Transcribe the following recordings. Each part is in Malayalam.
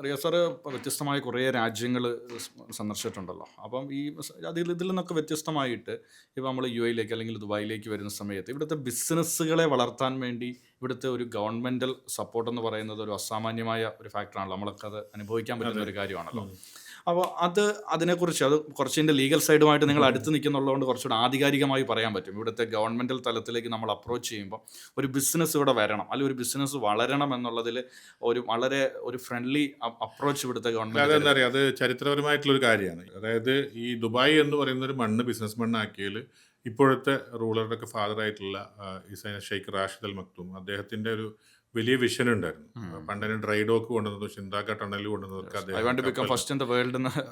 റിയ സാറ് വ്യത്യസ്തമായ കുറേ രാജ്യങ്ങൾ സന്ദർശിച്ചിട്ടുണ്ടല്ലോ. അപ്പം ഇതിൽ നിന്നൊക്കെ വ്യത്യസ്തമായിട്ട് ഇപ്പോൾ നമ്മൾ യു എയിലേക്ക് അല്ലെങ്കിൽ ദുബായിലേക്ക് വരുന്ന സമയത്ത് ഇവിടുത്തെ ബിസിനസ്സുകളെ വളർത്താൻ വേണ്ടി ഇവിടുത്തെ ഒരു ഗവൺമെൻറ്റൽ സപ്പോർട്ട് എന്ന് പറയുന്നത് ഒരു അസാമാന്യമായ ഒരു ഫാക്ടറാണല്ലോ. നമ്മളൊക്കെ അത് അനുഭവിക്കാൻ പറ്റുന്ന ഒരു കാര്യമാണല്ലോ. അപ്പോൾ അതിനെക്കുറിച്ച് കുറച്ചിൻ്റെ ലീഗൽ സൈഡുമായിട്ട് നിങ്ങൾ അടുത്ത് നിൽക്കുന്നുള്ളതുകൊണ്ട് കുറച്ചുകൂടെ ആധികാരികമായി പറയാൻ പറ്റും. ഇവിടുത്തെ ഗവൺമെൻറ്റൽ തലത്തിലേക്ക് നമ്മൾ അപ്രോച്ച് ചെയ്യുമ്പോൾ ഒരു ബിസിനസ് ഇവിടെ വരണം, അല്ലെങ്കിൽ ഒരു ബിസിനസ് വളരണം എന്നുള്ളതിൽ വളരെ ഒരു ഫ്രണ്ട്ലി അപ്രോച്ച് ഇവിടുത്തെ ഗവൺമെൻറ്. അതെന്താ പറയുക, അത് ചരിത്രപരമായിട്ടുള്ളൊരു കാര്യമാണ്. അതായത് ഈ ദുബായ് എന്ന് പറയുന്ന ഒരു മണ്ണ് ബിസിനസ് മണ്ണാക്കിയതിൽ ഇപ്പോഴത്തെ റൂളറുടെ ഫാദറായിട്ടുള്ള ഷെയ്ഖ് റാഷിദ് അൽ മക്തൂം അദ്ദേഹത്തിൻ്റെ ഒരു വലിയ വിഷൻ ഉണ്ടായിരുന്നു. പണ്ടിന് ഡ്രൈ ഡോക്ക് കൊണ്ടുവന്നു, ചിന്താക്ക ടണൽ കൊണ്ടുവന്നതൊക്കെ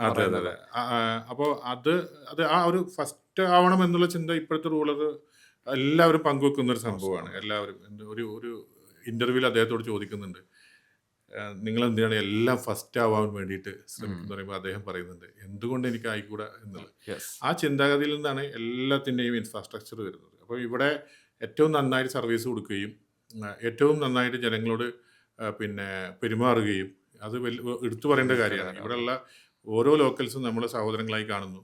അതെ. അതെ. അപ്പോൾ അത് ആ ഒരു ഫസ്റ്റ് ആവണം എന്നുള്ള ചിന്ത ഇപ്പോഴത്തെ റൂളർ എല്ലാവരും പങ്കുവെക്കുന്ന ഒരു സംഭവമാണ്. എല്ലാവരും ഒരു ഇന്റർവ്യൂവിൽ അദ്ദേഹത്തോട് ചോദിക്കുന്നുണ്ട്, നിങ്ങൾ എന്തിനാണ് എല്ലാം ഫസ്റ്റ് ആവാൻ വേണ്ടിയിട്ട് ശ്രമിക്കുന്നു പറയുമ്പോൾ അദ്ദേഹം പറയുന്നുണ്ട്, എന്തുകൊണ്ട് എനിക്ക് ആയിക്കൂടാ എന്നുള്ളത്. ആ ചിന്താഗതിയിൽ നിന്നാണ് എല്ലാത്തിൻ്റെയും ഇൻഫ്രാസ്ട്രക്ചർ വരുന്നത്. അപ്പോൾ ഇവിടെ ഏറ്റവും നന്നായിട്ട് സർവീസ് കൊടുക്കുകയും ഏറ്റവും നന്നായിട്ട് ജനങ്ങളോട് പെരുമാറുകയും അത് എടുത്തു പറയേണ്ട കാര്യമാണ്. ഇവിടെയുള്ള ഓരോ ലോക്കൽസും നമ്മളെ സഹോദരങ്ങളായി കാണുന്നു.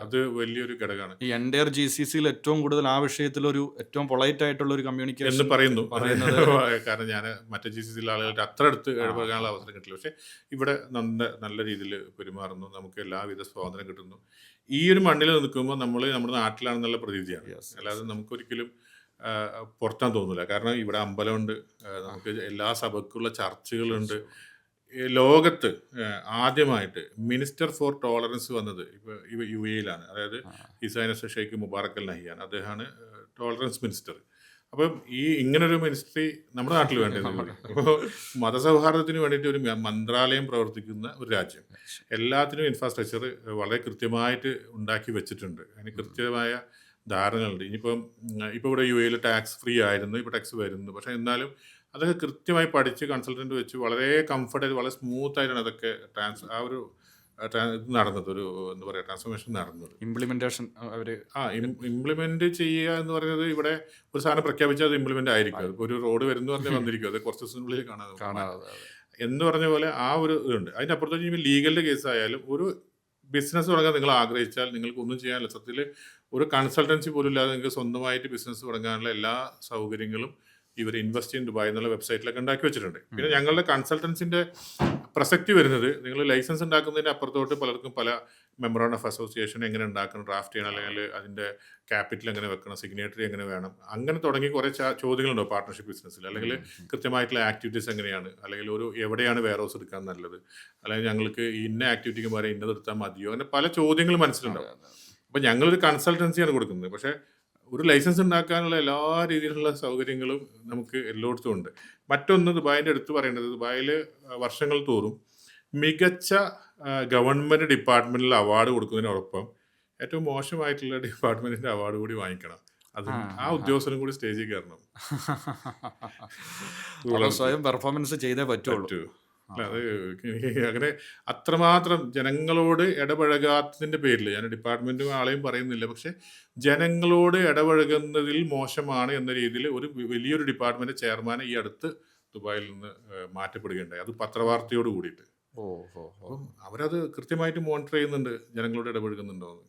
അത് വലിയൊരു ഘടകമാണ്. ഈ എൻഡയർ GCCയിൽ ഏറ്റവും കൂടുതൽ ആ വിഷയത്തിലൊരു ഏറ്റവും പൊളൈറ്റ് ആയിട്ടുള്ള ഒരു കമ്മ്യൂണിക്കേഷൻ എന്ന് പറയുന്നു. കാരണം ഞാൻ മറ്റേ GCCയിലെ ആളുകളുടെ അത്ര അടുത്ത് ഇടപെടാനുള്ള അവസരം കിട്ടില്ല. പക്ഷെ ഇവിടെ നല്ല രീതിയിൽ പെരുമാറുന്നു, നമുക്ക് എല്ലാവിധ സ്വാതന്ത്ര്യം കിട്ടുന്നു. ഈ ഒരു മണ്ണിൽ നിൽക്കുമ്പോൾ നമ്മുടെ നാട്ടിലാണെന്നുള്ള പ്രതീതിയാണ്. അല്ലാതെ നമുക്കൊരിക്കലും പുറത്താൻ തോന്നില്ല. കാരണം ഇവിടെ അമ്പലമുണ്ട്, നമുക്ക് എല്ലാ സഭയ്ക്കുള്ള ചർച്ചുകളുണ്ട്. ലോകത്ത് ആദ്യമായിട്ട് മിനിസ്റ്റർ ഫോർ ടോളറൻസ് വന്നത് ഇപ്പോൾ UAE അതായത് ഹിസൈനസ് ഷെയ്ഖ് മുബാറക് അൽ നഹിയാൻ, അദ്ദേഹമാണ് ടോളറൻസ് മിനിസ്റ്റർ. അപ്പം ഇങ്ങനൊരു മിനിസ്ട്രി നമ്മുടെ നാട്ടിൽ വേണ്ടത്. അപ്പോൾ മതസൗഹാർദ്ദത്തിന് വേണ്ടിയിട്ട് ഒരു മന്ത്രാലയം പ്രവർത്തിക്കുന്ന ഒരു രാജ്യം, എല്ലാത്തിനും ഇൻഫ്രാസ്ട്രക്ചർ വളരെ കൃത്യമായിട്ട് ഉണ്ടാക്കി വെച്ചിട്ടുണ്ട്. അതിന് കൃത്യമായ ധാരണകളുണ്ട്. ഇപ്പോൾ ഇവിടെ UAE ടാക്സ് ഫ്രീ ആയിരുന്നു, ഇപ്പോൾ ടാക്സ് വരുന്നു. പക്ഷേ എന്നാലും അതൊക്കെ കൃത്യമായി പഠിച്ച് കൺസൾട്ടൻ്റ് വെച്ച് വളരെ കംഫർട്ടായിട്ട് വളരെ സ്മൂത്തായിട്ടാണ് അതൊക്കെ നടന്നത്. ഒരു എന്താ പറയുക, ട്രാൻസ്ഫോർമേഷൻ നടന്നത്. ഇംപ്ലിമെന്റ് ചെയ്യുക എന്ന് പറയുന്നത്, ഇവിടെ ഒരു സാധനം പ്രഖ്യാപിച്ചാൽ അത് ഇംപ്ലിമെന്റ് ആയിരിക്കും. അതിപ്പോൾ ഒരു റോഡ് വരുന്നു പറഞ്ഞാൽ വന്നിരിക്കും, അത് കുറച്ച് ദിവസത്തിനുള്ളിൽ കാണാതെ എന്ന് പറഞ്ഞ പോലെ ആ ഒരു ഇതുണ്ട്. അതിൻ്റെ അപ്പുറത്തേക്ക് ഇനി ലീഗലിൻ്റെ കേസ് ആയാലും ഒരു ബിസിനസ് തുടങ്ങാൻ നിങ്ങൾ ആഗ്രഹിച്ചാൽ നിങ്ങൾക്ക് ഒന്നും ചെയ്യാനില്ല. സത്യത്തിൽ ഒരു കൺസൾട്ടൻസി പോലും ഇല്ലാതെ നിങ്ങൾക്ക് സ്വന്തമായിട്ട് ബിസിനസ് തുടങ്ങാനുള്ള എല്ലാ സൗകര്യങ്ങളും ഇവർ ഇൻവെസ്റ്റ് ഇൻ ദുബായ് എന്നുള്ള വെബ്സൈറ്റിലൊക്കെ ഉണ്ടാക്കി വെച്ചിട്ടുണ്ട്. പിന്നെ ഞങ്ങളുടെ കൺസൾട്ടൻസിൻ്റെ പ്രസക്തി വരുന്നത്, നിങ്ങൾ ലൈസൻസ് ഉണ്ടാക്കുന്നതിൻ്റെ അപ്പുറത്തോട്ട് പലർക്കും പല മെമ്മോറാണ്ടം ഓഫ് അസോസിയേഷൻ എങ്ങനെ ഉണ്ടാക്കണം, ഡ്രാഫ്റ്റ് ചെയ്യണം, അല്ലെങ്കിൽ അതിൻ്റെ ക്യാപിറ്റൽ എങ്ങനെ വെക്കണം, സിഗ്നേറ്ററി എങ്ങനെ വേണം, അങ്ങനെ തുടങ്ങി കുറേ ചോദ്യങ്ങളുണ്ടോ പാർട്ണർഷിപ്പ് ബിസിനസ്സിൽ. അല്ലെങ്കിൽ കൃത്യമായിട്ടുള്ള ആക്ടിവിറ്റീസ് എങ്ങനെയാണ്, അല്ലെങ്കിൽ എവിടെയാണ് വെയർ ഹൗസ് എടുക്കാൻ നല്ലത്, അല്ലെങ്കിൽ ഞങ്ങൾക്ക് ഇന്ന ആക്ടിവിറ്റിക്ക് വരെ ഇന്നത് എടുത്താൽ മതിയോ, അങ്ങനെ പല ചോദ്യങ്ങൾ മനസ്സിലുണ്ടാവും. അപ്പോൾ ഞങ്ങളൊരു കൺസൾട്ടൻസിയാണ് കൊടുക്കുന്നത്. പക്ഷേ ഒരു ലൈസൻസ് ഉണ്ടാക്കാനുള്ള എല്ലാ രീതിയിലുള്ള സൗകര്യങ്ങളും നമുക്ക് എല്ലായിടത്തും ഉണ്ട്. മറ്റൊന്ന് ദുബായിൻ്റെ എടുത്ത് പറയേണ്ടത്, ദുബായിൽ വർഷങ്ങൾ തോറും മികച്ച ഗവൺമെൻറ് ഡിപ്പാർട്ട്മെൻറ്റിൽ അവാർഡ് കൊടുക്കുന്നതിനോടൊപ്പം ഏറ്റവും മോശമായിട്ടുള്ള ഡിപ്പാർട്ട്മെൻറ്റിൻ്റെ അവാർഡ് കൂടി വാങ്ങിക്കണം. അത് ആ ഉദ്യോഗസ്ഥനും കൂടി സ്റ്റേജിൽ കയറണം. സ്വയം പെർഫോമൻസ് ചെയ്തേ പറ്റുള്ളൂ. അത് അങ്ങനെ അത്രമാത്രം ജനങ്ങളോട് ഇടപഴകാത്തതിൻ്റെ പേരിൽ, ഞാൻ ഡിപ്പാർട്ട്മെൻറ്റും ആളെയും പറയുന്നില്ല, പക്ഷെ ജനങ്ങളോട് ഇടപഴകുന്നതിൽ മോശമാണ് എന്ന രീതിയിൽ ഒരു വലിയൊരു ഡിപ്പാർട്ട്മെൻറ്റ് ചെയർമാനെ ഈ അടുത്ത് ദുബായിൽ നിന്ന് മാറ്റപ്പെടുകയുണ്ടായി. അത് പത്രവാർത്തയോട് കൂടിയിട്ട്. അപ്പം അവരത് കൃത്യമായിട്ട് മോണിറ്റർ ചെയ്യുന്നുണ്ട്, ജനങ്ങളോട് ഇടപഴകുന്നുണ്ടോന്ന്,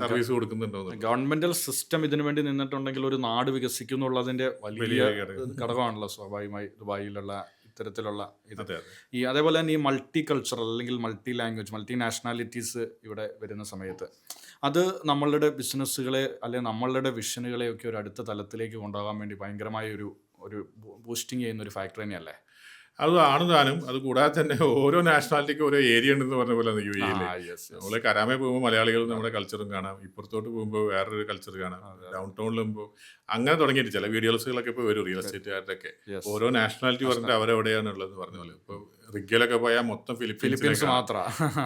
സർവീസ് കൊടുക്കുന്നുണ്ടോന്ന്. ഗവൺമെന്റൽ സിസ്റ്റം ഇതിനു വേണ്ടി നിന്നിട്ടുണ്ടെങ്കിൽ ഒരു നാട് വികസിക്കുന്നുള്ളതിന്റെ വലിയ ഘടകമാണല്ലോ സ്വാഭാവികമായി ദുബായിലുള്ള ഇത്തരത്തിലുള്ള ഇത്. അതേപോലെ തന്നെ ഈ മൾട്ടി കൾച്ചറൽ അല്ലെങ്കിൽ മൾട്ടി ലാംഗ്വേജ്, മൾട്ടി നാഷണാലിറ്റീസ് ഇവിടെ വരുന്ന സമയത്ത് അത് നമ്മളുടെ ബിസിനസ്സുകളെ അല്ലെങ്കിൽ നമ്മളുടെ വിഷനുകളെയൊക്കെ ഒരു അടുത്ത തലത്തിലേക്ക് കൊണ്ടുപോകാൻ വേണ്ടി ഭയങ്കരമായ ഒരു ബൂസ്റ്റിംഗ് ചെയ്യുന്ന ഒരു ഫാക്ടർ തന്നെയല്ലേ? അത് ആണ് താനും. അത് കൂടാതെ തന്നെ ഓരോ നാഷണാലിറ്റിക്കും ഓരോ ഏരിയ ഉണ്ടെന്ന് പറഞ്ഞ പോലെ UAE നമ്മള് കരാമേ പോകുമ്പോൾ മലയാളികളും നമ്മുടെ കൾച്ചറും കാണാം, ഇപ്പുറത്തോട്ട് പോകുമ്പോൾ വേറൊരു കൾച്ചർ കാണാം, ഡൗൺ ടൗണിൽ പോകുമ്പോൾ അങ്ങനെ തുടങ്ങിയിട്ട് ചില വീഡിയോസുകളൊക്കെ ഇപ്പോൾ വരും റിയൽ എസ്റ്റേറ്റുകാരുടെയൊക്കെ. ഓരോ നാഷണാലിറ്റി പറഞ്ഞിട്ട് അവരെവിടെയാണ് ഉള്ളതെന്ന് പറഞ്ഞ പോലെ. ഇപ്പോൾ റിഗ്ഗയിലൊക്കെ പോയാൽ മൊത്തം ഫിലിപ്പീൻസ് മാത്രം,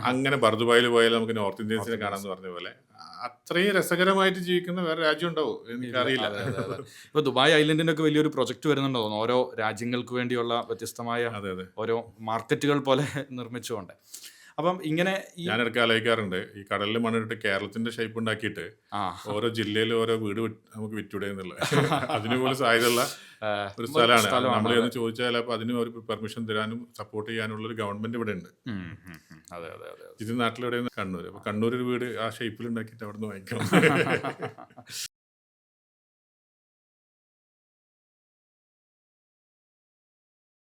അങ്ങനെ ബർദുബായിൽ പോയാൽ നമുക്ക് നോർത്ത് ഇന്ത്യൻസിനെ കാണാമെന്ന് പറഞ്ഞ പോലെ. അത്രയും രസകരമായിട്ട് ജീവിക്കുന്ന വേറെ രാജ്യം ഉണ്ടാവും എനിക്കറിയില്ല. ഇപ്പൊ ദുബായ് ഐലൻഡിന്റെ ഒക്കെ വലിയൊരു പ്രൊജക്ട് വരുന്നുണ്ടോ, ഓരോ രാജ്യങ്ങൾക്ക് വേണ്ടിയുള്ള വ്യത്യസ്തമായ ഓരോ മാർക്കറ്റുകൾ പോലെ നിർമ്മിച്ചുകൊണ്ട്. അപ്പം ഇങ്ങനെ ഈ ഞാൻ ഇടയ്ക്ക് ആലോചിക്കാറുണ്ട് ഈ കടലിൽ മണ്ണിട്ട് കേരളത്തിന്റെ ഷേപ്പ് ഉണ്ടാക്കിയിട്ട് ആ ഓരോ ജില്ലയിൽ ഓരോ വീട് നമുക്ക് വിറ്റൂടെ എന്നുള്ളത് അതിന് പോലും സാധ്യതയുള്ള ഒരു സ്ഥലമാണ്. സ്ഥലമാണ് നമ്മൾ അത്. എന്ന് ചോദിച്ചാൽ അപ്പോൾ അതിന് ഒരു പെർമിഷൻ തരാനും സപ്പോർട്ട് ചെയ്യാനുള്ള ഒരു ഗവൺമെന്റ് ഇവിടെ ഉണ്ട്. ഉം, ഉം, ഉം. അതെ അതെ അതെ ഇത് നാട്ടിലെവിടെ കണ്ണൂർ. അപ്പോൾ കണ്ണൂർ ഒരു വീട് ആ ഷേപ്പിൽ ഉണ്ടാക്കിയിട്ട് അവിടെ നിന്ന് വാങ്ങിക്കണം.